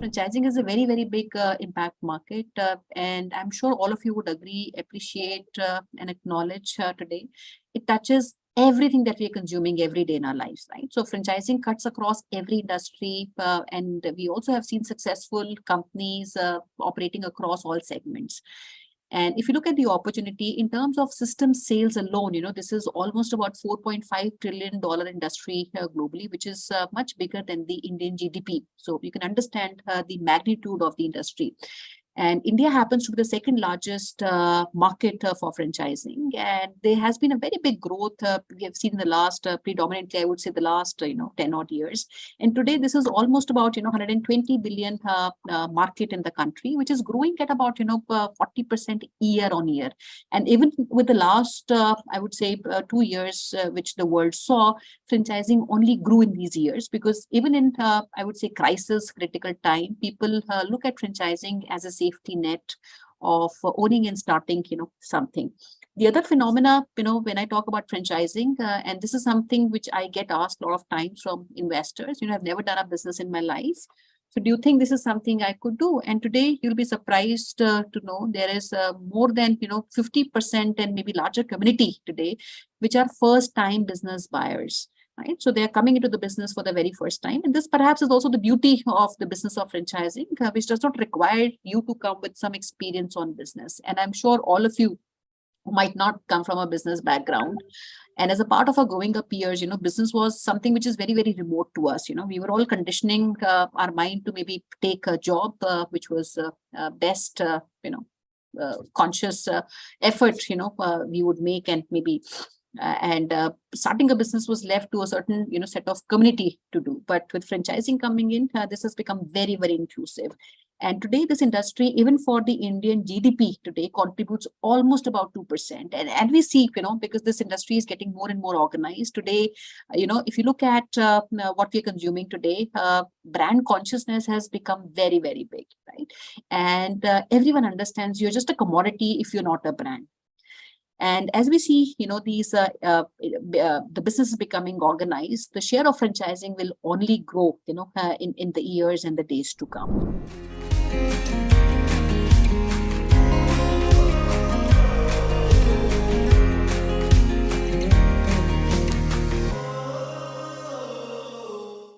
franchising is a very, very big impact market. And I'm sure all of you would agree, appreciate, and acknowledge today. It touches everything that we are consuming every day in our lives, right? So franchising cuts across every industry. And we also have seen successful companies operating across all segments. And if you look at the opportunity in terms of system sales alone, this is almost about $4.5 trillion industry globally, which is much bigger than the Indian GDP. So you can understand the magnitude of the industry. And India happens to be the second largest market for franchising. And there has been a very big growth we have seen in the last, predominantly, I would say the last, 10 odd years. And today, this is almost about, 120 billion market in the country, which is growing at about, 40% year on year. And even with the last, I would say 2 years, which the world saw, franchising only grew in these years, because even in, I would say, crisis critical time, people look at franchising as a safety net of owning and starting, something. The other phenomena, when I talk about franchising, and this is something which I get asked a lot of times from investors, I've never done a business in my life. So do you think this is something I could do? And today you'll be surprised to know there is more than, 50% and maybe larger community today, which are first time business buyers. Right? So they are coming into the business for the very first time. And this perhaps is also the beauty of the business of franchising, which does not require you to come with some experience on business. And I'm sure all of you might not come from a business background. And as a part of our growing up years, business was something which is very, very remote to us. We were all conditioning our mind to maybe take a job, which was best, conscious effort, we would make, and maybe starting a business was left to a certain set of community to do. But with franchising coming in, this has become very, very inclusive. And today this industry, even for the Indian GDP today, contributes almost about 2%. And we see, because this industry is getting more and more organized today, if you look at what we're consuming today, brand consciousness has become very, very big, right? And everyone understands you're just a commodity if you're not a brand. And as we see, these the business is becoming organized, the share of franchising will only grow, in the years and the days to come.